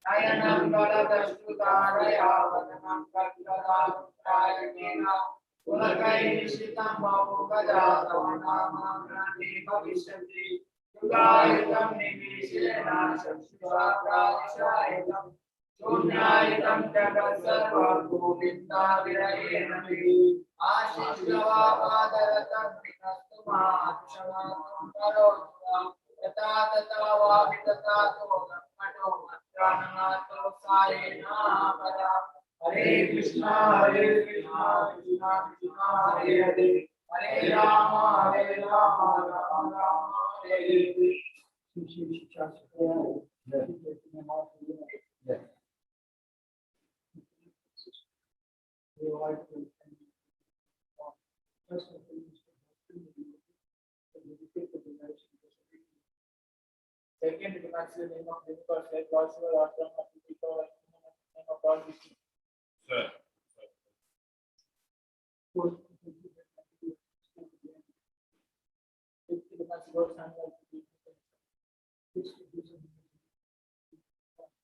नयनं वरदश्रुतारया वदनं कट्टदारुत्रायणेन पुलकैर्निशितं बहुगजातव नाम ग्रन्थि भविष्यति युगायुधं निमीशेन चक्षुषा प्रादिशायुधं शून्यायुधं जगत् सर्वं गोविन्दा विरयेण मे आशिष्यवापादरतं विनस्तु माक्षमां करोतु यथा तथा वावितता तो लक्ष्मणो मत्राणातो सायेना परा हरे Krishna Krishna Krishna Hare Hare Hare Ram Ram Ram Hare Hare Second, recognize the name of universe, like possible outcome of the people, like name of God. Sir.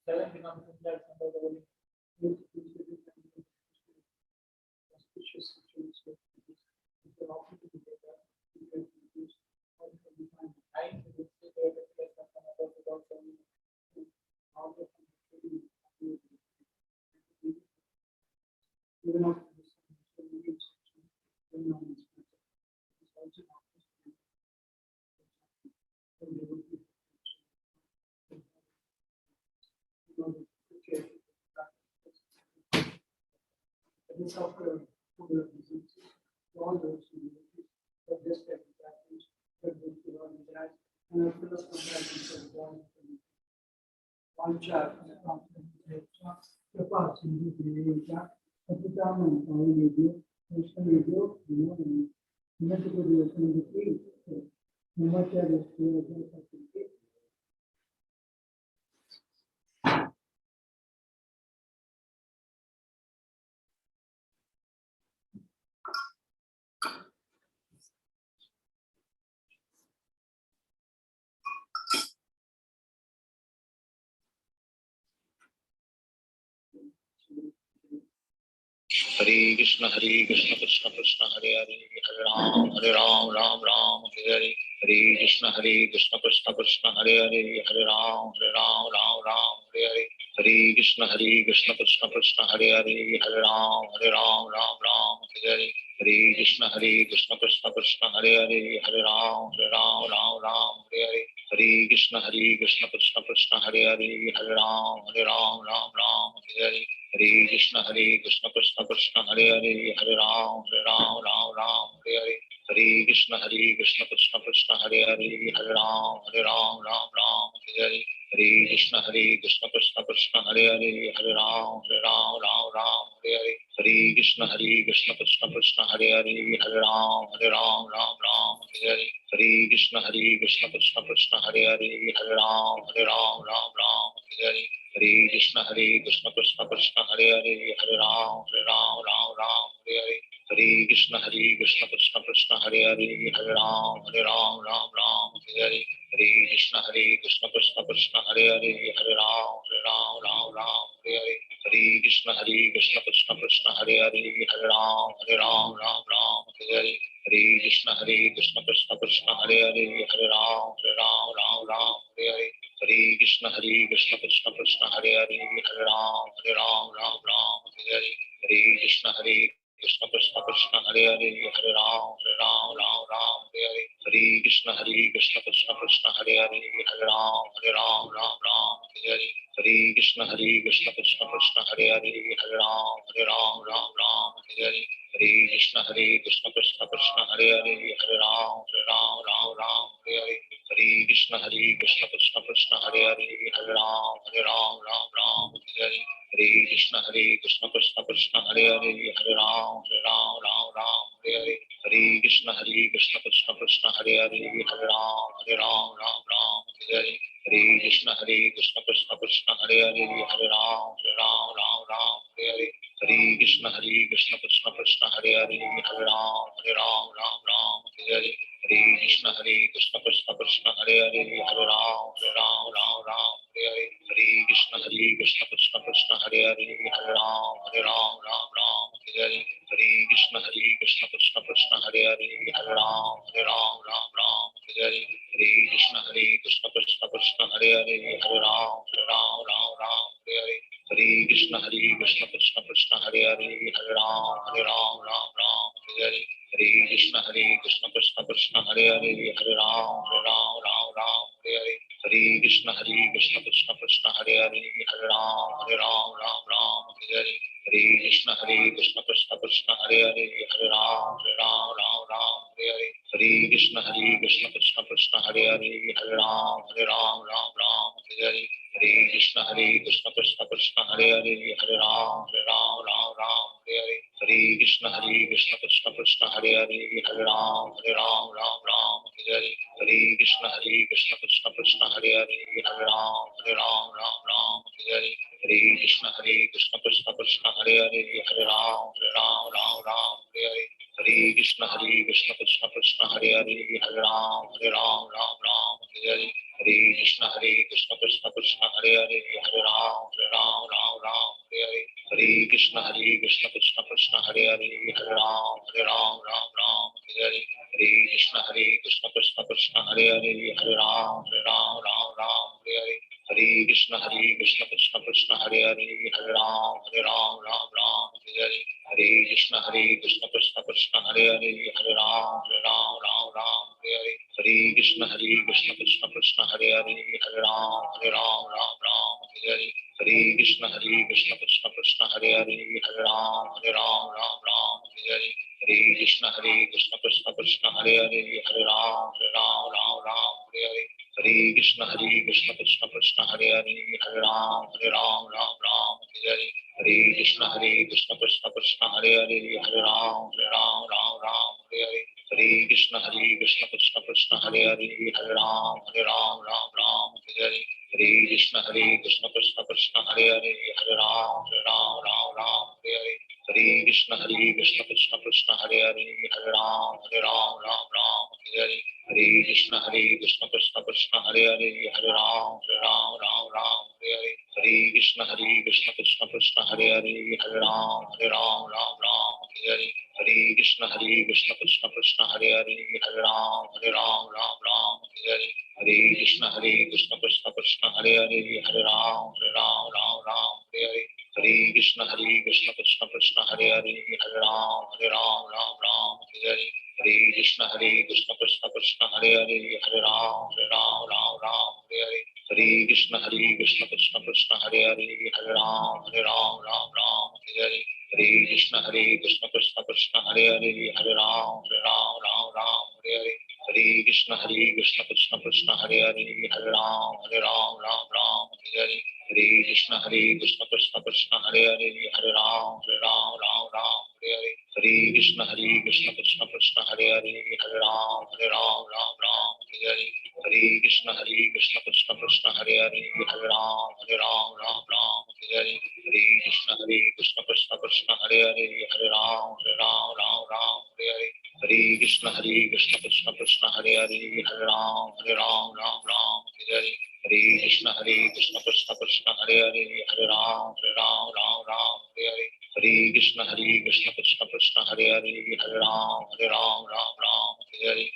Seven becomes similar to the holy. Auspicious situations. Hare Krishna Krishna Krishna Hare Hare Hare Ram Ram Ram Hare Hare Hare Krishna Krishna Krishna Hare Hare Hare Ram Ram Ram Hare Hare Hare Krishna Krishna Krishna Hare Hare Hare Ram Ram Hare Hare Hare Krishna Krishna Krishna Hare Hare Hare Ram Ram Hare Hare Hare Krishna Krishna Krishna Hare Hare Hare Ram Ram Hare Hare Hare Krishna Krishna Krishna Hare Hare Hare Ram Ram Hare Hare Hare Krishna Krishna Krishna Hare Hare Hare Ram Ram Hare Hare Hare Krishna Krishna Krishna Hare Hare Hare Ram Ram Hare Hare Hare Krishna Krishna Krishna Hare Hare Hare Ram Ram Hare Hare Hare Krishna Krishna Krishna Hare Hare Hare Ram Ram Hare Hare Hare Krishna Krishna Krishna Hare Hare Hare Ram Ram Hare Hare Hare Krishna Krishna Krishna Hare Hare Hare Ram Ram Hare Hare Hare Krishna Krishna Krishna Hare Hare Hare Ram Hare Hare Hare Krishna Krishna Krishna Hare Hare Hare Ram Hare Hare Hare Krishna Krishna Krishna Hare Hare Hare Ram Hare Hare Hare Krishna Krishna Krishna Hare Hare Hare Ram Hare Hare Hare Krishna Krishna Krishna Hare Hare Hare Ram Hare Hare Hare Krishna Krishna Krishna Hare Hare Hare Ram Hare Hare Hare Krishna Krishna Krishna Hare Hare Hare Ram Hare Hare Hare Krishna Krishna Krishna Hare Hare Hare Ram Hare Hare Hare Krishna Krishna Krishna Hare Hare Hare Ram Hare Hare Hare Krishna Krishna Krishna Hare Hare Hare Ram Hare Hare Hare Krishna Krishna Krishna Hare Hare Hare Ram Hare Hare Hare Krishna Krishna Krishna Hare Hare Hare Ram Hare Hare Hare Krishna Krishna Krishna Hare Hare Hare Ram Hare Hare Hare Krishna Krishna Krishna Hare Hare Hare Ram Hare Hare Hare Krishna Krishna Krishna Krishna Hare Hare Ram Ram Ram Hare Hare Krishna Krishna Krishna Hare Hare Ram Ram Ram Hare Hare Krishna Krishna Krishna Hare Hare Ram Ram Hare Hare Krishna Krishna Krishna Hare Hare Ram Ram Hare Hare Krishna Krishna Krishna Hare Hare Ram Ram Hare Hare Krishna Krishna Krishna Hare Hare Ram Ram Hare Hare Krishna Krishna Krishna Hare Hare Ram Ram Hare Hare Krishna Krishna Krishna Hare Hare Ram Ram Hare Hare Krishna Krishna Krishna Hare Hare Ram Ram Hare Hare Krishna Krishna Krishna Hare Hare Ram Ram Hare Hare Krishna Krishna Krishna Hare Hare Ram Ram Hare Hare Krishna Krishna Krishna Hare Hare Ram Ram Hare Hare Krishna Krishna Krishna Hare Hare Ram Ram Hare Hare Krishna Krishna Krishna Hare Hare Ram Ram Hare Hare Krishna Krishna Krishna Hare Hare Ram Ram Hare Hare Krishna Krishna Krishna Hare Hare Ram Ram Hare Hare Krishna Krishna Krishna Hare Hare Ram Ram Hare Hare Krishna Krishna Krishna Hare Hare Ram Ram Hare Hare Krishna Krishna Krishna Hare Hare Ram Ram Hare Hare Krishna Krishna Krishna Hare Hare Ram Ram Hare Hare Krishna Krishna Krishna Hare Hare Ram Ram Hare Hare Krishna Krishna Krishna Hare Hare Ram Ram Hare Hare Krishna Krishna Krishna Hare Hare Ram Ram Hare Hare Krishna Krishna Krishna Hare Hare Ram Ram Hare Hare Krishna Krishna Krishna Hare Hare Ram Ram Hare Hare Krishna Krishna Krishna Hare Hare Ram Ram Hare Hare Krishna Krishna Krishna Hare Hare Ram Ram Hare Hare Krishna Krishna Krishna Hare Hare Ram Ram Hare Hare Krishna Krishna Krishna Hare Hare Ram Ram Hare Hare Krishna Krishna Krishna Hare Hare Ram Ram Hare Hare Krishna Krishna Krishna Hare Hare Ram Ram Hare Hare Krishna Krishna Krishna Hare Hare Ram Ram Hare Hare Krishna Krishna Krishna Hare Hare Ram Ram Hare Hare Krishna Krishna Krishna Hare Hare Ram Ram Hare Hare Krishna Krishna Krishna Hare Hare Ram Ram Hare Hare Krishna Krishna Krishna Hare Hare Ram Ram Hare Hare Krishna Krishna Krishna Hare Hare Ram Ram Hare Hare Krishna Krishna Krishna Hare Hare Ram Ram Hare Hare Krishna Krishna Krishna Hare Hare Ram Ram Hare Hare Krishna Krishna Krishna Hare Hare Ram Ram Hare Hare Krishna Krishna Krishna Hare Hare Ram Ram Hare Hare Krishna Krishna Krishna Hare Hare Ram Ram Hare Hare Krishna Krishna Krishna Hare Hare Ram Ram Hare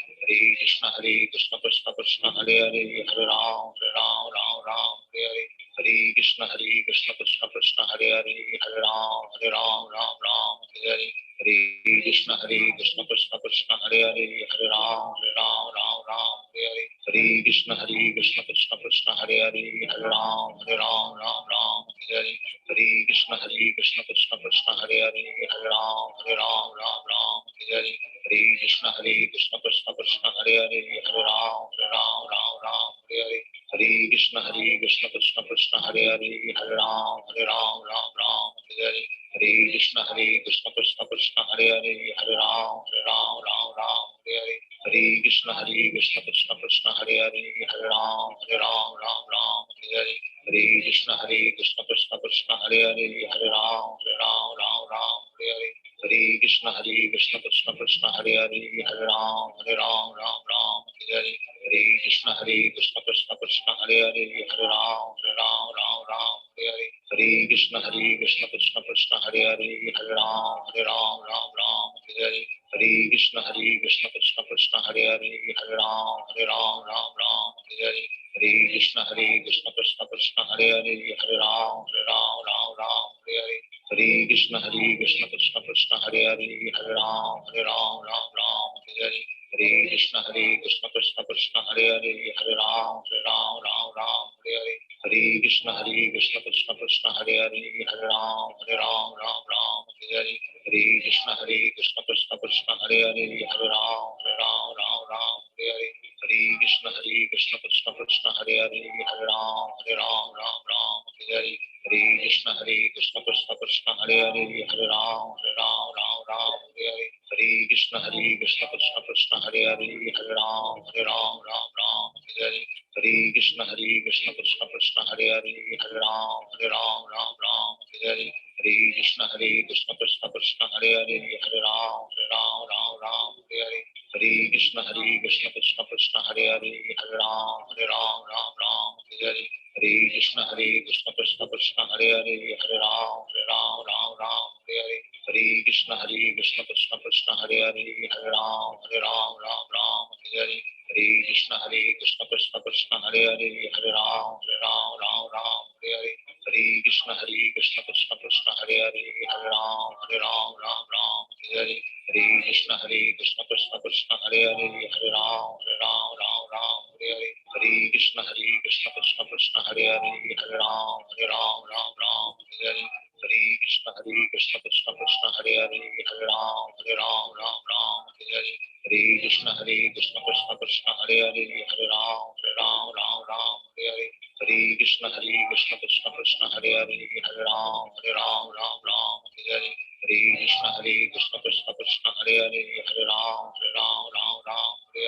Hare Krishna Krishna Krishna Hare Hare Ram Ram Hare Hare Krishna Krishna Krishna Hare Hare Ram Ram Hare Hare Krishna Krishna Krishna Hare Hare Ram Ram Hare Hare Krishna Krishna Krishna Hare Hare Ram Ram Hare Hare Krishna Krishna Krishna Hare Hare Ram Ram Hare Hare Krishna Krishna Krishna Hare Hare Ram Ram Hare Hare Krishna Krishna Krishna Hare Hare Ram Ram Hare Hare Krishna Krishna Krishna Hare Hare Ram Ram Hare Hare Krishna Krishna Krishna Hare Hare Ram Ram Hare Hare Krishna Krishna Krishna Hare Hare Ram Ram Hare Hare Krishna Krishna Krishna Hare Hare Ram Ram Hare Hare Hare Krishna Krishna Krishna Hare Hare, Hare Ram Ram Ram Hare Hare, Hare Krishna Krishna Krishna Hare Hare, Hare Ram Ram Hare Hare, Hare Krishna Krishna Krishna Hare Hare, Hare Ram Ram Hare Hare, Hare Krishna Krishna Krishna Hare Hare, Hare Ram Ram Hare Hare, Hare Krishna Krishna Krishna Hare Hare, Hare Ram Hare Hare, Hare Krishna Krishna Krishna Hare Hare, Hare Ram Hare Hare, Hare Krishna Krishna Krishna Hare Hare, Hare Ram Hare Hare, Hare Krishna Krishna Krishna Hare Hare, Hare Ram Hare Hare, Hare Krishna Krishna Krishna Hare Hare, Hare Ram Hare Hare, Hare Krishna Krishna Krishna Hare Hare, Hare Ram Hare Hare, Hare Krishna Krishna Krishna Hare Hare, Hare Ram Hare Hare, Hare Krishna Krishna Krishna Hare Hare, Hare Ram Hare Hare, Hare Krishna Krishna Krishna Hare Hare, Hare Ram Hare Hare, Hare Krishna Krishna Krishna Hare Hare, Hare Ram Hare Hare, Hare Krishna Krishna Krishna Hare Hare, Hare Ram Hare Hare, Hare Krishna Krishna Krishna Hare Hare, Hare Ram Hare Hare, Hare Krishna Krishna Krishna Hare Hare, Hare Ram Hare Hare, Hare Krishna Krishna Krishna Hare Hare, Hare Ram Hare Hare, Hare Krishna Krishna Krishna Hare Hare, Hare Ram Hare Hare, Hare Krishna Krishna Krishna Hare Hare, Hare Ram Hare Hare, Hare Krishna Krishna Krishna Hare Hare, Hare Ram Hare Hare, Hare Krishna Krishna Krishna Hare Hare, Hare Ram Hare Hare, Hare Krishna Krishna Krishna Hare Hare, Hare Ram Hare Hare, Hare Krishna Krishna Krishna Hare Hare, Hare Ram Hare Hare, Hare Krishna Krishna Krishna Hare Hare, Hare Ram Hare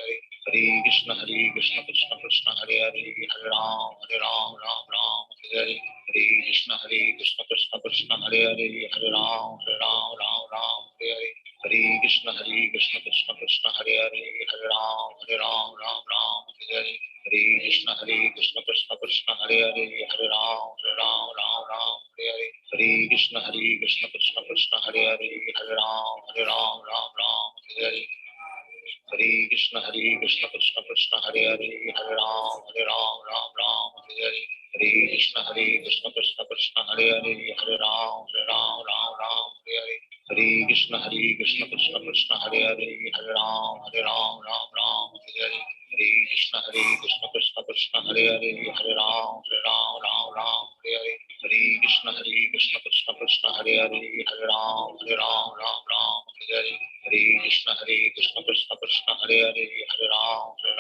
Hare, Hare Krishna Krishna Krishna Hare Hare, Hare Ram Hare Hare, Hare Krishna Krishna Krishna Hare Hare, Hare Ram Hare Hare, Hare Krishna Krishna Krishna Hare Hare, Hare Ram Hare Hare, Hare Krishna Krishna Krishna Hare Hare, Hare Ram Hare Hare, Hare Krishna Krishna Krishna Hare Hare, Hare Ram Hare Hare, Hare Krishna Krishna Krishna Hare Hare, Hare Ram Hare Hare, Hare Krishna Krishna Krishna Hare Hare, Hare Ram Hare Hare, Hare Krishna Krishna Krishna Hare Hare, Hare Ram Hare Hare, Hare Krishna Krishna Krishna Hare Hare, Hare Ram Hare Hare, Hare Krishna Krishna Krishna Hare Hare, Hare Ram Hare Hare, Hare Krishna Krishna Krishna Hare Hare, Hare Ram Hare Hare, Hare Krishna Krishna Krishna Hare Hare, Hare Ram Hare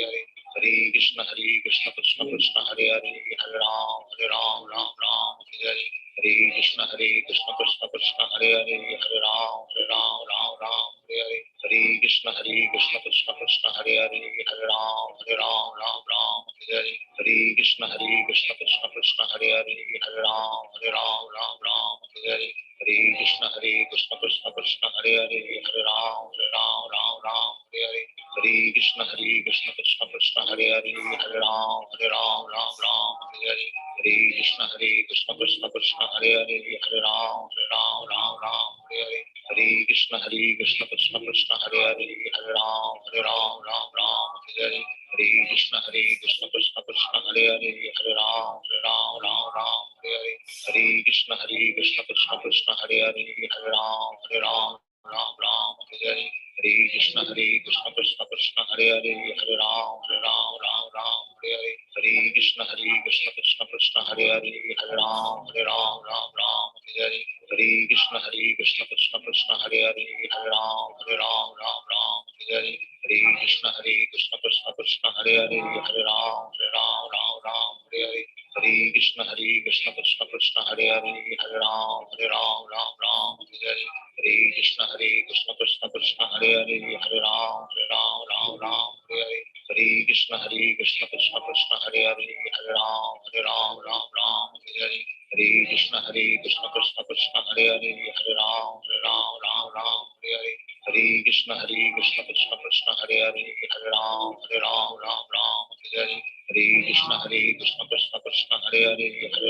Hare, Hare Krishna Krishna Krishna Hare Hare, Hare Ram Hare Hare, Hare Krishna Krishna Krishna Hare Hare, Hare Ram Hare Hare, Hare Krishna Krishna Krishna Hare Hare, Hare Ram Hare Hare, Hare Krishna Krishna Krishna Hare Hare, Hare Ram Hare Hare, Hare Krishna Krishna Krishna Hare Hare, Hare Ram Hare Hare, Hare Krishna Krishna Krishna Hare Hare, Hare Ram Hare Hare, Hare Krishna Krishna Krishna Hare Hare, Hare Ram Hare Hare, Hare Krishna Krishna Krishna Hare Hare, Hare Ram Hare Hare, Hare Krishna Krishna Krishna Hare Hare, Hare Ram Hare Hare, Hare Krishna Krishna Krishna Hare Hare, Hare Ram Hare Hare, Hare Krishna Krishna Krishna Hare Hare, Hare Ram Hare Hare, Hare Krishna Krishna Krishna Hare Hare, Hare Ram Hare Hare, Hare Krishna Krishna Krishna Hare Hare, Hare Ram Hare Hare, Hare Krishna Krishna Krishna Hare Hare, Hare Ram Hare Hare, Hare Krishna Krishna Krishna Hare Hare, Hare Ram Hare Hare, Hare Krishna Krishna Krishna Hare Hare, Hare Ram Hare Hare, Hare Krishna Krishna Krishna Hare Hare, Hare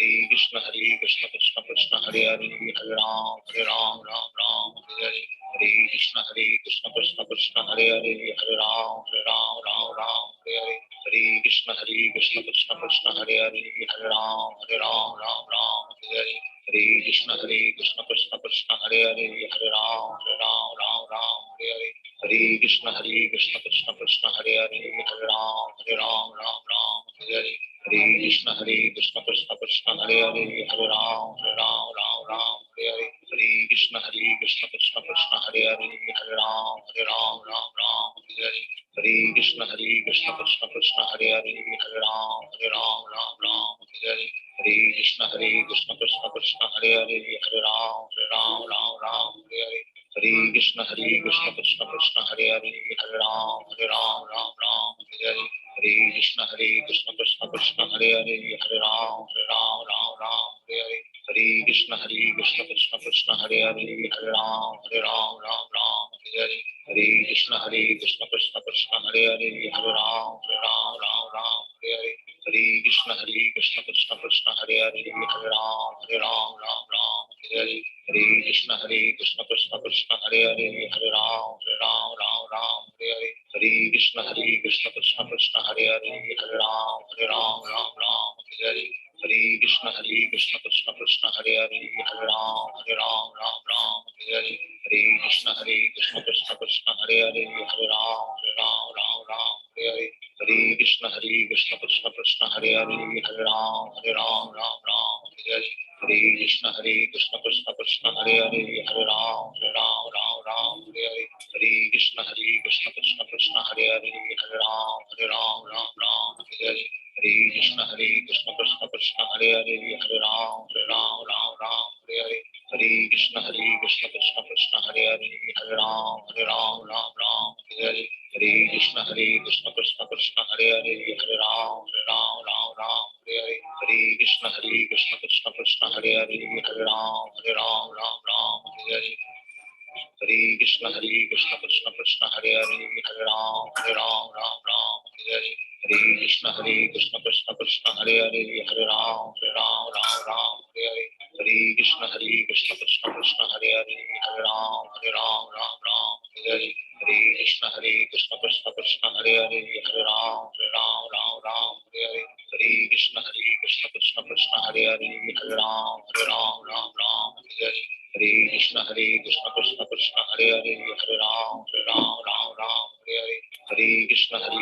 Hare Krishna Krishna Krishna Hare Hare Ram Ram Ram Hare Hare Hare Krishna Krishna Krishna Hare Hare Ram Ram Ram Hare Hare Hare Krishna Krishna Krishna Hare Hare Ram Ram Ram Hare Hare Hare Krishna Krishna Krishna Hare Hare Ram Ram Ram Hare Hare Hare Krishna Krishna Krishna Hare Hare Ram Ram Ram Hare Hare Hare Krishna Krishna Krishna Hare Hare Ram Ram Hare Hare Hare Krishna Krishna Krishna Hare Hare Ram Ram Hare Hare Hare Krishna Krishna Krishna Hare Hare Ram Ram Hare Hare Hare Krishna Krishna Krishna Hare Hare Ram Ram Hare Hare Hare Krishna Krishna Krishna Hare Hare Ram Ram Hare Hare Hare Krishna Krishna Krishna Hare Hare Ram Ram Hare Hare Hare Krishna Krishna Krishna Hare Hare Ram Ram Hare Hare Hare Krishna Krishna Krishna Hare Hare Ram Ram Hare Hare Hare Krishna Krishna Krishna Hare Hare Ram Ram Hare Hare Hare Krishna Krishna Krishna Hare Hare Ram Ram Hare Hare Hare Krishna Krishna Krishna Hare Hare Ram Ram Hare Hare Hare Krishna Krishna Krishna Hare Hare Ram Ram Hare Hare Hare Krishna Krishna Krishna Hare Hare Ram Hare Hare Hare Krishna Krishna Krishna Hare Hare Ram Hare Hare Hare Krishna Krishna Krishna Hare Hare Ram Hare Hare Hare Krishna Krishna Krishna Hare Hare Ram Hare Hare Hare Krishna Krishna Krishna Hare Hare Ram Hare Hare Hare Krishna Krishna Krishna Hare Hare Ram Hare Hare Hare Krishna Krishna Krishna Hare Hare Ram Hare Hare Hare Krishna Krishna Krishna Hare Hare Ram Hare Hare Hare Krishna Krishna Krishna Hare Hare Ram Hare Hare Hare Krishna Krishna Krishna Hare Hare Ram Hare Hare Hare Krishna Krishna Krishna Hare Hare Ram Hare Hare Hare Krishna Krishna Krishna Hare Hare Ram Hare Hare Hare Krishna Krishna Krishna Hare Hare Ram Hare Hare Hare Krishna Krishna Krishna Hare Hare Ram Hare Hare Hare Krishna Krishna Krishna Hare Hare Ram Hare Hare Hare Krishna Krishna Krishna Hare Hare Ram Hare Hare Hare Krishna Krishna Krishna Hare Hare Ram Hare Hare Hare Krishna Krishna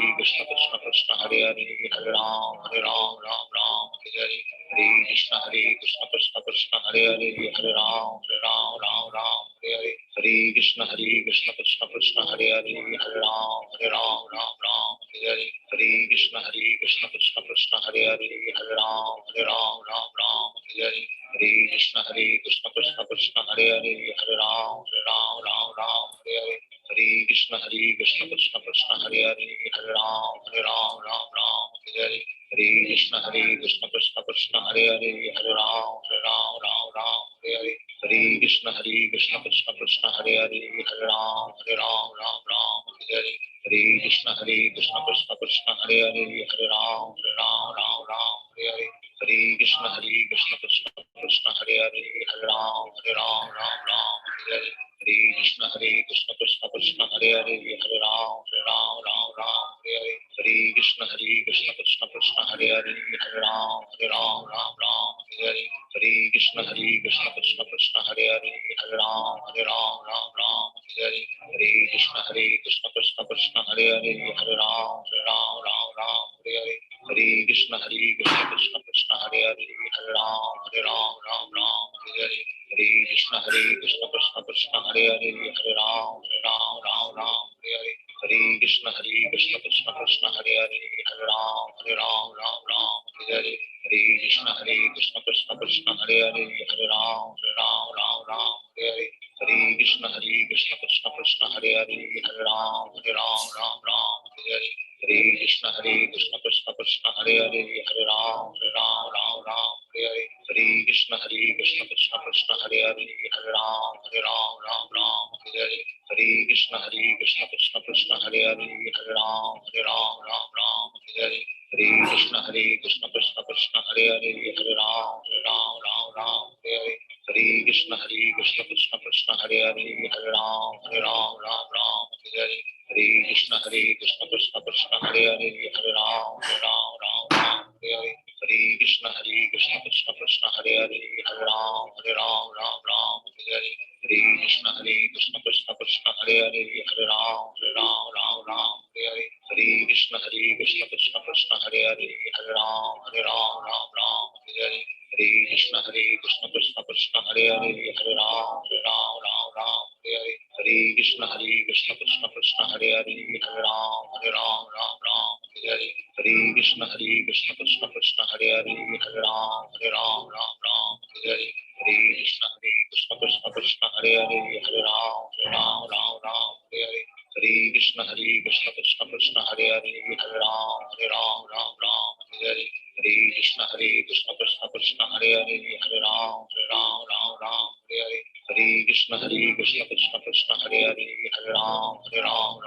Krishna Hare Hare Ram Hare Hare Hare Krishna Krishna Krishna Hare Hare Ram Hare Hare Hare Krishna Krishna Krishna Hare Hare Ram Hare Hare Hare Krishna Krishna Krishna Hare Hare Ram Hare Hare Hare Krishna Krishna Krishna Hare Hare Ram Hare Hare Hare Krishna Krishna Krishna Hare Hare Ram Hare Hare Hare Krishna Krishna Krishna Hare Hare Ram Hare Hare Hare Krishna Krishna Krishna Hare Hare Ram Hare Hare Hare Krishna Krishna Krishna Hare Hare Ram Hare Hare Hare Krishna Krishna Krishna Hare Hare Ram Hare Hare Hare Krishna Krishna Krishna Hare Hare Ram Hare Hare Hare Krishna Krishna Krishna Hare Hare Ram Hare Hare Hare Krishna Krishna Krishna Hare Hare Ram Hare Hare Hare Krishna Krishna Krishna Hare Hare Ram Hare Hare Hare Krishna Krishna Krishna Hare Hare Ram Hare Hare Hare Krishna Krishna Krishna Hare Hare Ram Hare Hare Hare Krishna Krishna Krishna Hare Hare Ram Hare Hare Hare Krishna Krishna Krishna Hare Hare Ram Hare Hare Hare Krishna Krishna Krishna Hare Hare Ram Hare Hare Hare Krishna Krishna Krishna Hare Hare Hare Hare Ram Ram Ram Hare Hare Hare Krishna Krishna Krishna Hare Hare Hare Ram Ram Ram Hare Hare Hare Krishna Krishna Krishna Hare Hare Hare Ram Ram Hare Hare Hare Krishna Krishna Krishna Hare Hare Hare Ram Ram Hare Hare Hare Krishna Krishna Krishna Hare Hare Hare Ram Ram Hare Hare Hare Krishna Krishna Krishna Hare Hare Hare Ram Ram Hare Hare Hare Krishna Krishna Krishna Hare Hare Hare Ram Ram Hare Hare Hare Krishna Krishna Krishna Hare Hare Hare Ram Ram Hare Hare Hare Krishna Krishna Krishna Hare Hare Hare Ram Ram Hare Hare Hare Krishna Krishna Krishna Hare Hare Hare Ram Ram Hare Hare Hare Krishna Krishna Krishna Hare Hare Hare Ram Ram Hare Hare Hare Krishna Krishna Krishna Hare Hare Hare Ram Hare Hare Hare Krishna Krishna Krishna Hare Hare Hare Ram Hare Hare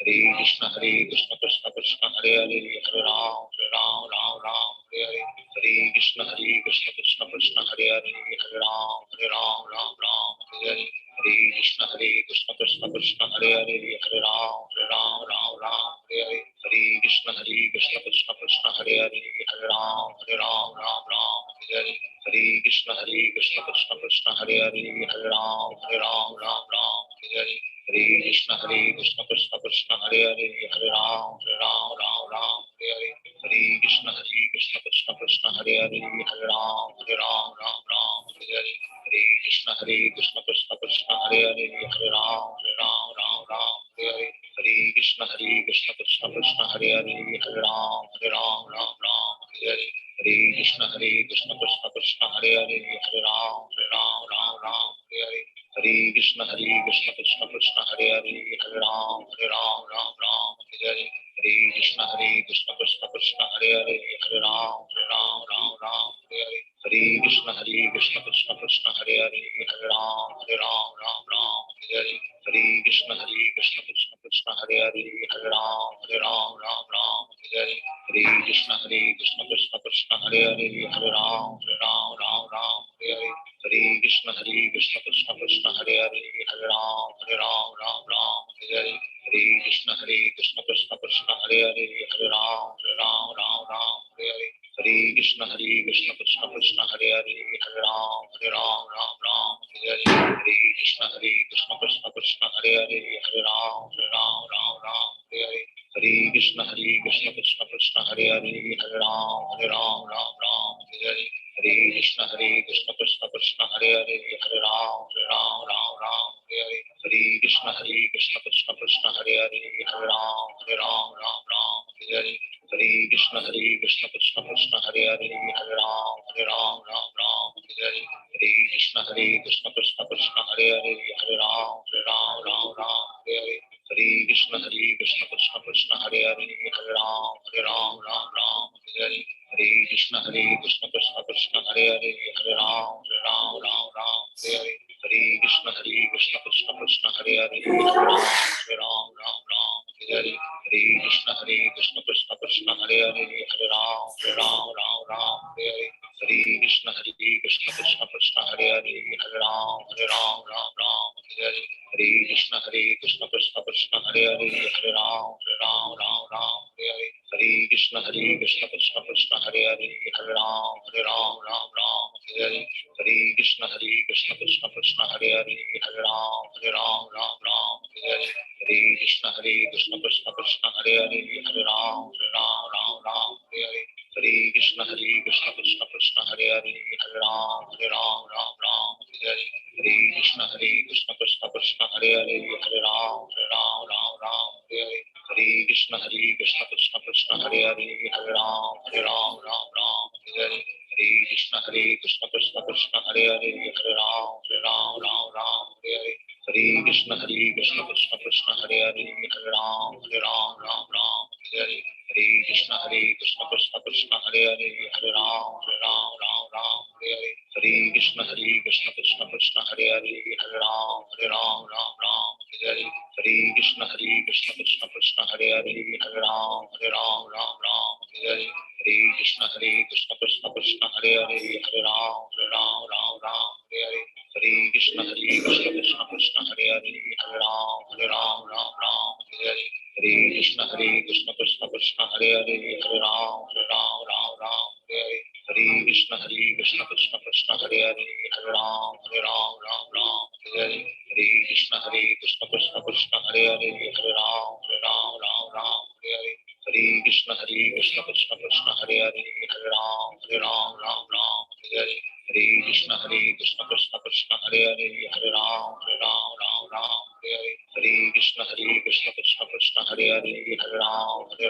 Hare Krishna Krishna Krishna Hare Hare Hare Ram Hare Hare Hare Krishna Krishna Krishna Hare Hare Hare Ram Hare Hare Hare Krishna Krishna Krishna Hare Hare Hare Ram Hare Hare Hare Krishna Krishna Krishna Hare Hare Hare Ram Hare Hare Hare Krishna Krishna Krishna Hare Hare Hare Ram Hare Hare Hare Krishna Krishna Krishna Hare Hare Hare Ram Hare Hare Hare Krishna Krishna Krishna Hare Hare Hare Ram Hare Hare Hare Krishna Krishna Krishna Hare Hare Hare Ram Hare Hare Hare Krishna Krishna Krishna Hare Hare Hare Ram Hare Hare Hare Krishna Krishna Krishna Hare Hare Hare Ram Hare Hare Hare Krishna Krishna Krishna Hare Hare Hare Ram Hare Hare Hare Krishna Krishna Krishna Hare Hare Hare Ram Hare Hare Hare Krishna Krishna Krishna Hare Hare Hare Ram Hare Hare Hare Krishna Krishna Krishna Hare Hare Hare Ram Hare Hare Hare Krishna Krishna Krishna Hare Hare Hare Ram Hare Hare Hare Krishna Krishna Krishna Hare Hare Hare Ram Hare Hare Hare Krishna Krishna Krishna Hare Hare Hare Ram Hare Hare Hare Krishna Krishna Krishna Hare Hare Hare Ram Hare Hare Hare Krishna Krishna Krishna Hare Hare Hare Ram Hare Hare Hare Krishna Krishna Krishna Hare Hare Hare Ram Hare Hare Hare Krishna Krishna Krishna Hare Hare Hare Ram Hare Hare Hare Krishna Krishna Krishna Hare Hare Hare Ram Hare Hare Hare Krishna Krishna Krishna Hare Hare Hare Ram Hare Hare Hare Krishna Krishna Krishna Hare Hare Hare Ram Hare Hare Hare Krishna Krishna Krishna Hare Hare Hare Ram Hare Hare Hare Krishna Krishna Krishna Hare Hare Hare Ram Hare Hare Hare Krishna Krishna Krishna Hare Hare Hare Ram Hare Hare Hare Krishna Krishna Krishna Hare Hare Hare Ram Hare Hare Hare Krishna Krishna Krishna Hare Hare Hare Ram Hare Hare Hare Krishna Krishna Krishna Hare Hare Hare Ram Hare Hare Hare Krishna Krishna Krishna Hare Hare Hare Ram Hare Hare Hare Krishna Krishna Krishna Hare Hare Hare Ram Hare Hare Hare Krishna Krishna Krishna Hare Hare Hare Ram Hare Hare Hare Krishna Krishna Krishna Hare Hare Hare Ram Hare Hare Hare Krishna Krishna Krishna Hare Hare Hare Ram Hare Hare Hare Krishna Krishna Krishna Hare Hare Hare Ram Hare Hare Hare Krishna Krishna Krishna Hare Hare Hare Ram Hare Hare Hare Krishna Krishna Krishna Hare Hare Hare Ram Hare Hare Hare Krishna Krishna Krishna Hare Hare Hare Ram Hare Hare Hare Krishna Krishna Krishna Hare Hare Hare Ram Hare Hare Hare Krishna Krishna Krishna Hare Hare Hare Ram Hare Hare Hare Krishna Hare Krishna Krishna Krishna Hare Hare Hare Ram Ram Hare Hare Hare Krishna Krishna Krishna Hare Hare Hare Ram Ram Hare Hare Hare Krishna Krishna Krishna Hare Hare Hare Ram Hare Hare Hare Krishna Krishna Krishna Hare Hare Hare Ram Hare Hare Hare Krishna Krishna Krishna Hare Hare Hare Ram Hare Hare Hare Krishna Krishna Krishna Hare Hare Hare Ram Hare Hare Hare Krishna Krishna Krishna Hare Hare Hare Ram Hare Hare Hare Krishna Krishna Krishna Hare Hare Hare Ram Hare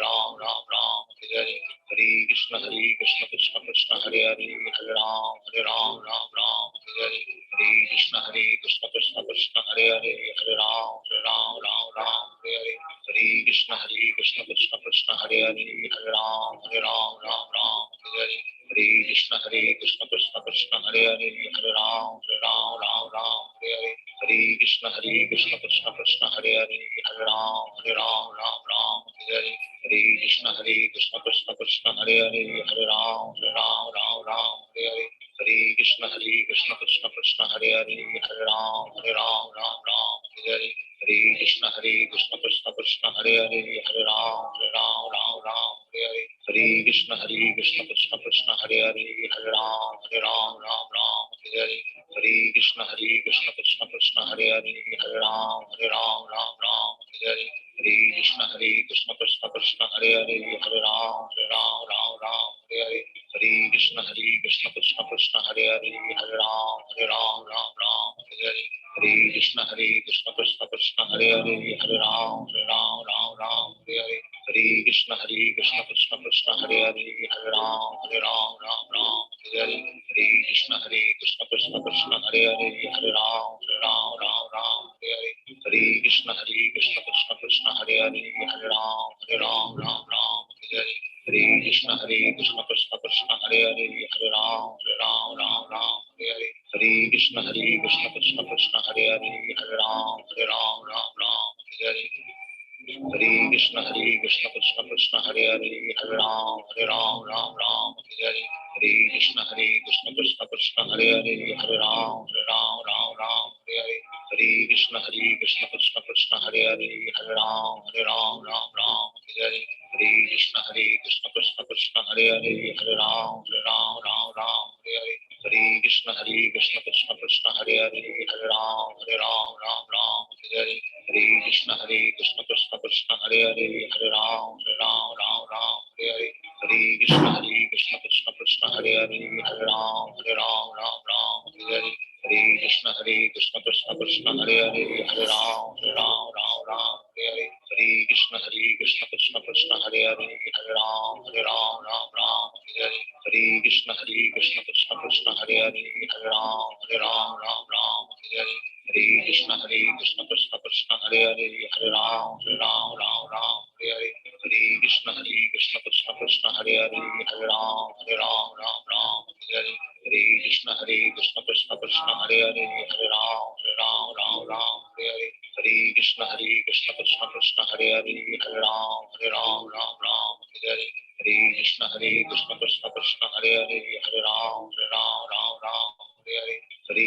Hare Hare Krishna Krishna Krishna Hare Hare Hare Ram Hare Hare Hare Krishna Krishna Krishna Hare Hare Hare Ram Hare Hare Hare Krishna Krishna Krishna Hare Hare Hare Ram Hare Hare Hare Krishna Krishna Krishna Hare Hare Hare Ram Hare Hare Hare Krishna Krishna Krishna Hare Hare Hare Ram Hare Hare Hare Krishna Krishna Krishna Hare Hare Hare Ram Hare Hare Hare Krishna Krishna Krishna Hare Hare Hare Ram Hare Hare Hare Krishna Krishna Krishna Hare Hare Hare Ram Hare Hare Hare Krishna Krishna Krishna Hare Hare Hare Ram Hare Hare Hare Krishna Krishna Krishna Hare Hare Hare Ram Hare Hare Hare Krishna Krishna Krishna Hare Hare Hare Ram Hare Hare Hare Krishna Krishna Krishna Hare Hare Hare Ram Hare Hare Hare Krishna Krishna Krishna Hare Hare Hare Ram Hare Hare Hare Krishna Krishna Krishna Hare Hare Hare Ram Hare Hare Hare Krishna Krishna Krishna Hare Hare Hare Ram Hare Hare Hare Krishna Krishna Krishna Hare Hare Hare Ram Hare Hare Hare Krishna Krishna Krishna Hare Hare Hare Ram Hare Hare Hare Krishna Krishna Krishna Hare Hare Hare Ram Hare Hare Hare Krishna Krishna Krishna Hare Hare Hare Ram Hare Hare Hare Krishna Krishna Krishna Hare Hare Hare Ram Hare Hare Hare Krishna Krishna Krishna Hare Hare Hare Ram Hare Hare Hare Krishna Krishna Krishna Hare Hare Hare Ram Hare Hare Hare Krishna Krishna Krishna Hare Hare Hare Ram Hare Hare Hare Krishna Krishna Krishna Hare Hare Hare Ram Hare Hare Hare Krishna Krishna Krishna Hare Hare Hare Ram Hare Hare Hare Krishna Krishna Krishna Hare Hare Hare Ram Hare Hare Hare Krishna Krishna Krishna Hare Hare Hare Ram Hare Hare Hare Krishna Krishna Krishna Hare Hare Hare Ram Hare Hare Hare Krishna Krishna Krishna Hare Hare Hare Ram Hare Hare Hare Krishna Krishna Krishna Hare Hare Hare Ram Hare Hare Hare Krishna Krishna Krishna Hare Hare Hare Ram Hare Hare Hare Krishna Krishna Krishna Hare Hare Hare Ram Hare Hare Hare Krishna Krishna Krishna Hare Hare Hare Ram Hare Hare Hare Krishna Krishna Krishna Hare Hare Hare Ram Hare Hare Hare Krishna Krishna Krishna Hare Hare Hare Ram Hare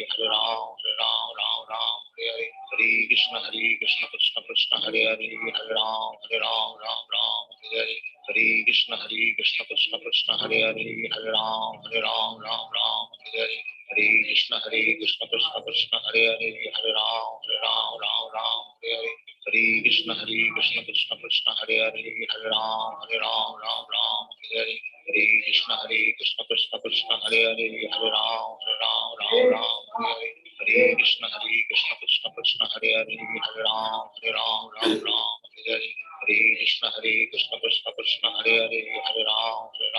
Hare Hare Krishna Krishna Krishna Hare Hare Hare Ram Hare Hare Hare Krishna Krishna Krishna Hare Hare Hare Ram Hare Hare Hare Krishna Krishna Krishna Hare Hare Hare Ram Hare Hare Hare Krishna Krishna Krishna Hare Hare Hare Ram Hare Hare Hare Krishna Krishna Krishna Hare Hare Hare Ram Hare Hare Hare Krishna Krishna Krishna Hare Hare Hare Ram Hare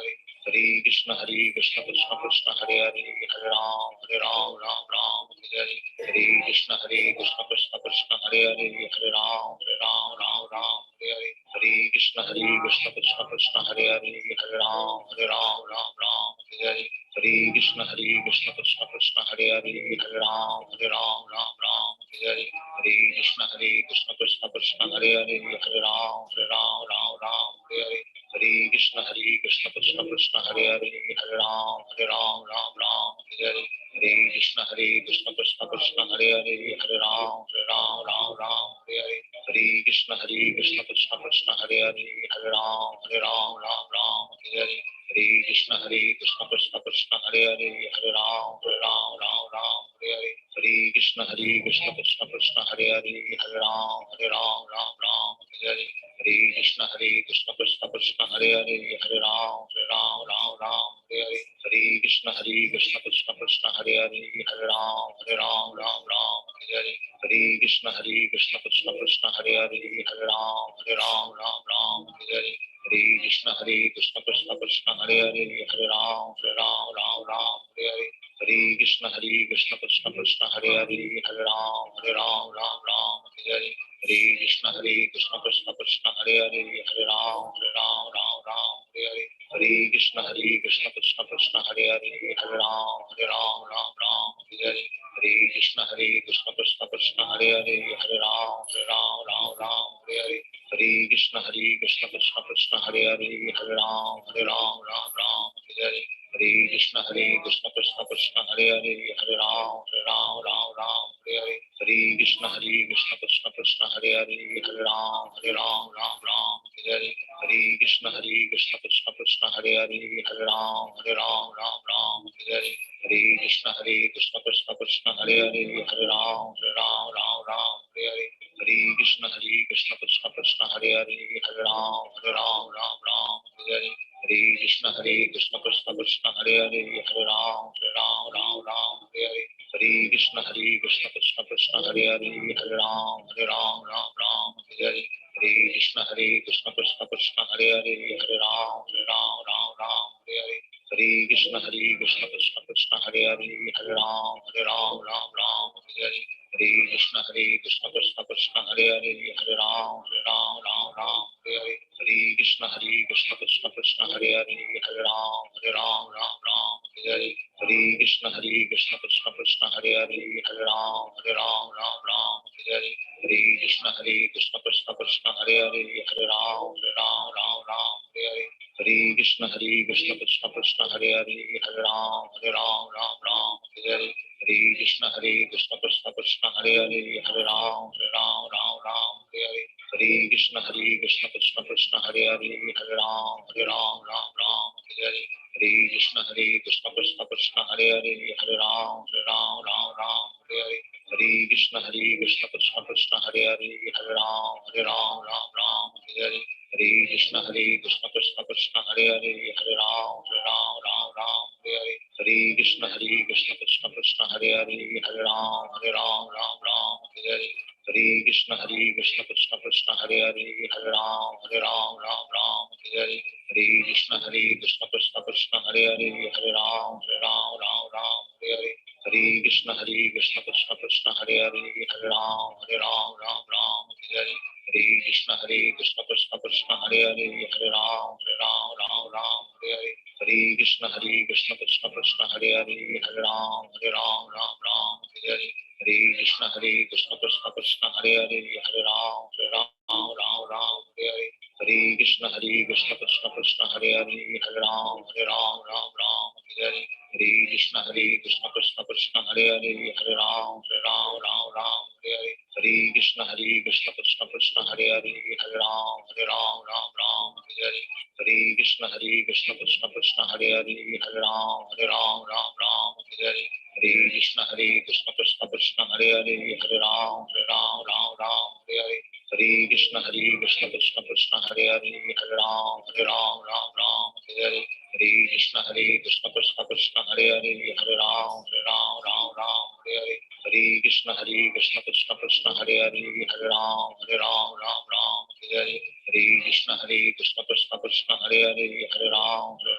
Hare Hare Krishna Krishna Krishna Hare Hare Hare Ram Hare Hare Hare Krishna Krishna Krishna Hare Hare Hare Ram Hare Hare Hare Krishna Krishna Krishna Hare Hare Hare Ram Hare Hare Hare Krishna Krishna Krishna Hare Hare Hare Ram Hare Hare Hare Krishna Krishna Krishna Hare Hare Hare Ram Hare Hare Krishna Krishna Krishna Hare Hare Hare Ram Ram Ram Hare Hare Hare Krishna Krishna Krishna Hare Hare Hare Ram Ram Hare Hare Hare Krishna Krishna Krishna Hare Hare Hare Ram Ram Hare Hare Hare Krishna Krishna Krishna Hare Hare Hare Ram Ram Hare Hare Hare Krishna Krishna Krishna Hare Hare Hare Ram Ram Hare Hare Hare Krishna Krishna Krishna Hare Hare Hare Ram Ram Hare Hare Hare Krishna Krishna Krishna Hare Hare Hare Ram Ram Hare Hare Hare Krishna Krishna Krishna Hare Hare Hare Ram Ram Hare Hare Hare Krishna Krishna Krishna Hare Hare Hare Ram Ram Hare Hare Hare Krishna Krishna Krishna Hare Hare Hare Ram Ram Hare Hare Hare Krishna Krishna Krishna Hare Hare Hare Ram Ram Hare Hare Hare Krishna Krishna Krishna Hare Hare Hare Ram Ram Hare Hare Hare Krishna Krishna Krishna Hare Hare Hare Ram Hare Hare Hare Krishna Krishna Krishna Hare Hare Hare Ram Hare Hare Hare Krishna Krishna Krishna Hare Hare Hare Ram Hare Hare Hare Krishna Krishna Krishna Hare Hare Hare Ram Hare Hare Hare Krishna Krishna Krishna Hare Hare Hare Ram Hare Hare Hare Krishna Krishna Krishna Hare Hare Hare Ram Hare Hare Hare Krishna Krishna Krishna Hare Hare Hare Ram Hare Hare Hare Krishna Krishna Krishna Hare Hare Hare Ram Hare Hare Hare Krishna Krishna Krishna Hare Hare Hare Ram Hare Hare Hare Krishna Krishna Krishna Hare Hare Hare Ram Hare Hare Hare Krishna Krishna Krishna Hare Hare Hare Ram Hare Hare Hare Krishna Krishna Krishna Hare Hare Hare Ram Hare Hare Hare Krishna Krishna Krishna Hare Hare Hare Ram Hare Hare Hare Krishna Krishna Krishna Hare Hare Hare Ram Hare Hare Hare Krishna Krishna Krishna Hare Hare Hare Ram Hare Hare Hare Krishna Krishna Krishna Hare Hare Hare Ram Hare Hare Hare Krishna Krishna Krishna Hare Hare Hare Ram Hare Hare Hare Krishna Krishna Krishna Hare Hare Hare Ram Hare Hare Hare Krishna Krishna Krishna Hare Hare Hare Ram Hare Hare Hare Krishna Krishna Krishna Hare Hare Hare Ram Hare Hare Hare Krishna Krishna Krishna Hare Hare Hare Ram Hare Hare Hare Krishna Krishna Krishna Hare Hare Hare Ram Hare Hare Hare Krishna Krishna Krishna Hare Hare Hare Ram Hare Hare Hare Krishna Krishna Krishna Hare Hare Hare Ram Hare Hare Hare Krishna Krishna Krishna Hare Hare Hare Ram Hare Hare Hare Krishna Krishna Krishna Hare Hare Hare Ram Hare Hare Hare Krishna Krishna Krishna Hare Hare Hare Ram Hare Hare Hare Krishna Krishna Krishna Hare Hare Hare Ram Hare Hare Hare Krishna Krishna Krishna Hare Hare Hare Ram Hare Hare Hare Krishna Krishna Krishna Hare Hare Hare Ram Hare Hare Hare Krishna Krishna Krishna Hare Hare Hare Ram Hare Hare Hare Krishna Krishna Krishna Hare Hare Hare Ram Hare Hare Hare Krishna Krishna Krishna Hare Hare Hare Ram Hare Hare Hare Krishna Krishna Krishna Hare Hare Hare Ram Hare Hare Hare Krishna Krishna Krishna Hare Hare Hare Ram Hare Hare Hare Krishna Krishna Krishna Hare Hare Hare Ram Hare Hare Hare Krishna Krishna Krishna Hare Hare Hare Ram Hare Hare Hare Krishna Krishna Krishna Hare Hare Hare Ram Hare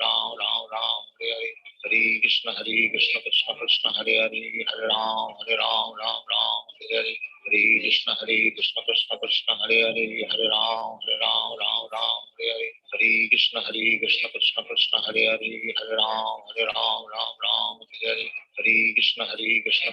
Hare Hare Krishna Krishna Krishna Hare Hare Hare Ram Hare Hare Hare Krishna Krishna Krishna Hare Hare Hare Ram Hare Hare Hare Krishna Krishna Krishna Hare Hare Hare Ram Hare Hare Hare Krishna Krishna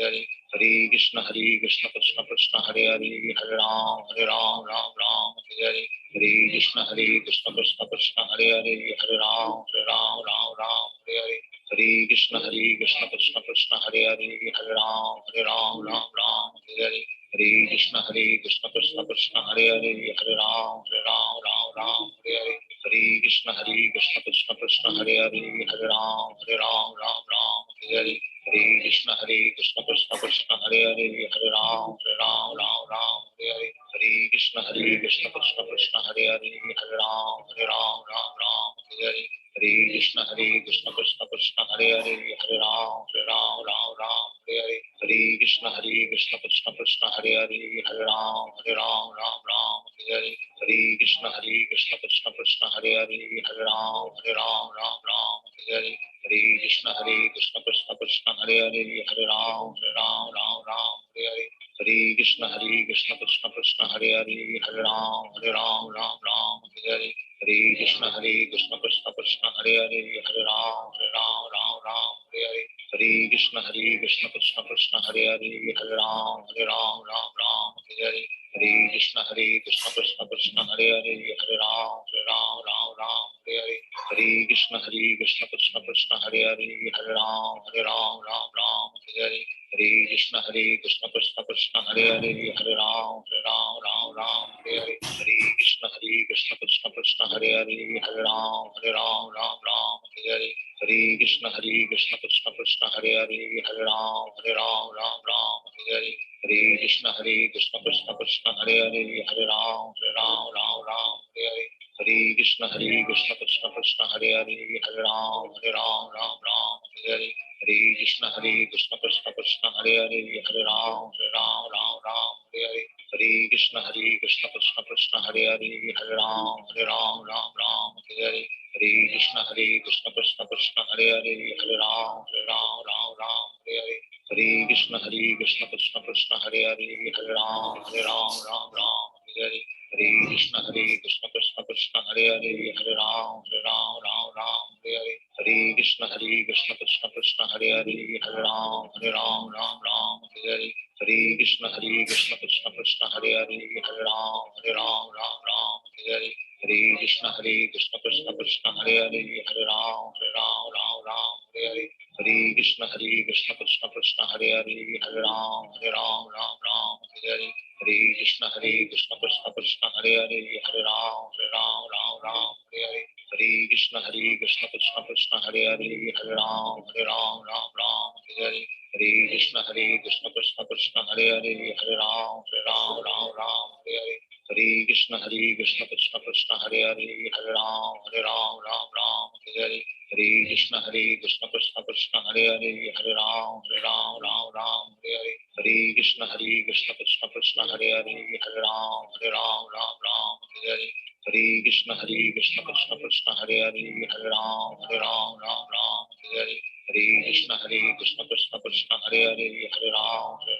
Hare Hare Krishna Krishna Krishna Hare Hare Hare Ram Ram Ram Hare Hare Krishna Krishna Krishna Hare Hare Hare Ram Ram Hare Hare Hare Krishna Krishna Krishna Hare Hare Hare Ram Ram Hare Hare Hare Krishna Krishna Krishna Hare Hare Hare Ram Ram Hare Hare Hare Krishna Krishna Krishna Hare Hare Hare Ram Ram Hare Hare Hare Krishna Krishna Krishna Hare Hare Hare Ram Ram Hare Hare Hare Krishna Krishna Krishna Hare Hare Hare Ram Ram Hare Hare Hare Krishna Krishna Krishna Hare Hare Hare Ram Ram Hare Hare Hare Krishna Krishna Krishna Hare Hare Hare Ram Ram Hare Hare Hare Krishna Krishna Krishna Hare Hare Hare Ram Ram Hare Hare Hare Krishna Krishna Krishna Hare Hare Hare Ram Ram Hare Hare Hare Krishna Krishna Krishna Hare Hare Hare Ram Ram Hare Hare Hare Krishna Krishna Krishna Hare Hare Hare Ram Hare Hare Hare Krishna Krishna Krishna Hare Hare Hare Ram Hare Hare Hare Krishna Krishna Krishna Hare Hare Hare Ram Hare Hare Hare Krishna Krishna Krishna Hare Hare Hare Ram Hare Hare Hare Krishna Krishna Krishna Hare Hare Hare Ram Hare Hare Hare Krishna Krishna Krishna Hare Hare Hare Ram Hare Hare Hare Krishna Krishna Krishna Hare Hare Hare Ram Hare Hare Hare Krishna Krishna Krishna Hare Hare Hare Ram Hare Hare Hare Krishna Krishna Krishna Hare Hare Hare Ram Hare Hare Hare Krishna Krishna Krishna Hare Hare Hare Ram Hare Hare Hare Krishna Krishna Krishna Hare Hare Hare Ram Hare Hare Hare Krishna Krishna Krishna Hare Hare Hare Ram Hare Hare Hare Krishna Krishna Krishna Hare Hare Hare Ram Hare Hare Hare Krishna Krishna Krishna Hare Hare Hare Ram Hare Hare Hare Krishna Krishna Krishna Hare Hare Hare Ram Hare Hare Hare Krishna Krishna Krishna Hare Hare Hare Ram Hare Hare Hare Krishna Krishna Krishna Hare Hare Hare Ram Hare Hare Hare Krishna Krishna Krishna Hare Hare Hare Ram Hare Hare Hare Krishna Krishna Krishna Hare Hare Hare Ram Hare Hare Hare Krishna Krishna Krishna Hare Hare Hare Ram Hare Hare Hare Krishna Krishna Krishna Hare Hare Hare Ram Hare Hare Hare Krishna Krishna Krishna Hare Hare Hare Ram Hare Hare Hare Krishna Krishna Krishna Hare Hare Hare Ram Hare Hare Hare Krishna Krishna Krishna Hare Hare Hare Ram Hare Hare Hare Krishna Krishna Krishna Hare Hare Hare Ram Hare Hare Hare Krishna Krishna Krishna Hare Hare Hare Ram Hare Hare Hare Krishna Krishna Krishna Hare Hare Hare Ram Hare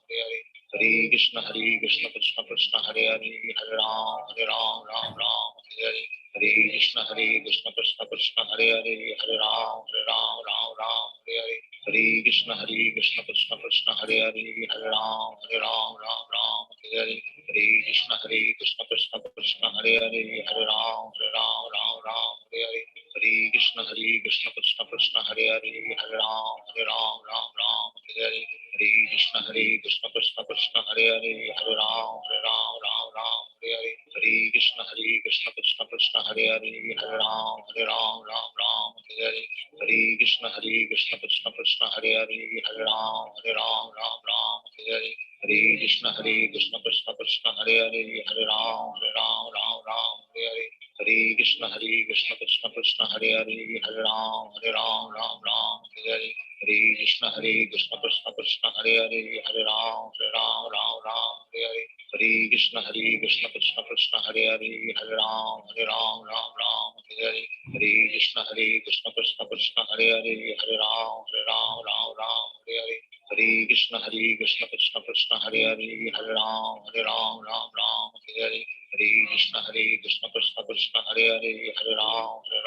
Hare Hare Krishna Krishna Krishna Hare Hare Hare Ram Hare Hare Hare Krishna Krishna Krishna Hare Hare Hare Ram Hare Hare Hare Krishna Krishna Krishna Hare Hare Hare Ram Hare Hare Hare Krishna Krishna Krishna Hare Hare Hare Ram Hare Hare Hare Krishna Krishna Krishna Hare Hare Hare Ram Hare Hare Hare Krishna Krishna Krishna Hare Hare Hare Ram Hare Hare Hare Krishna Krishna Krishna Hare Hare Hare Ram Hare Hare Hare Krishna Krishna Krishna Hare Hare Hare Ram Hare Hare Hare Krishna Krishna Krishna Hare Hare Hare Ram Hare Hare Hare Krishna Krishna Krishna Hare Hare Hare Ram Hare Hare Hare Krishna Krishna Krishna Hare Hare Hare Ram Hare Hare Hare Krishna Krishna Krishna Hare Hare Hare Ram Hare Hare Hare Krishna Krishna Krishna Hare Hare Hare Ram Hare Hare Hare Krishna Krishna Krishna Hare Hare Hare Ram Hare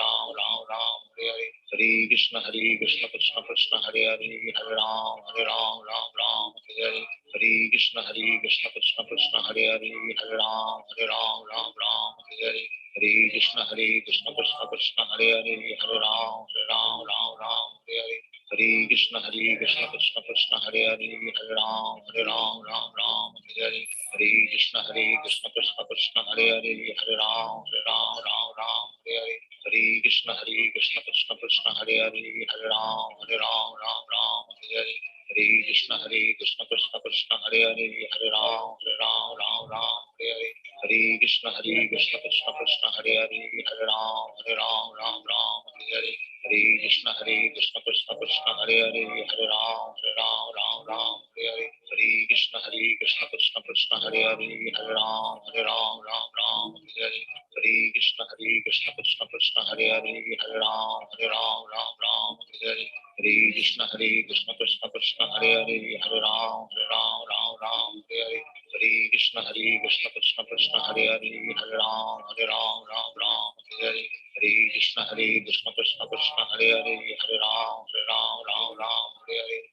Hare Hare Krishna Krishna Krishna Hare Hare Ram Ram Ram Hare Hare Hare Krishna Krishna Krishna Hare Hare Ram Ram Hare Hare Hare Krishna Krishna Krishna Hare Hare Ram Ram Hare Hare Hare Krishna Krishna Krishna Hare Hare Ram Ram Hare Hare Hare Krishna Krishna Krishna Hare Hare Ram Hare Hare Hare Krishna Krishna Krishna Hare Hare Ram Hare Hare Hare Krishna Krishna Krishna Hare Hare Ram Hare Hare Hare Krishna Krishna Krishna Hare Hare Ram Hare Hare Hare Krishna Krishna Krishna Hare Hare Ram Hare Hare Hare Krishna Krishna Krishna Hare Hare Ram Hare Hare Hare Krishna Krishna Krishna Hare Hare Ram Hare Hare Hare Krishna Krishna Krishna Hare Hare Ram Hare Hare Hare Krishna Krishna Krishna Hare Hare Ram Hare Hare Hare Krishna Krishna Krishna Hare Hare Ram Hare Hare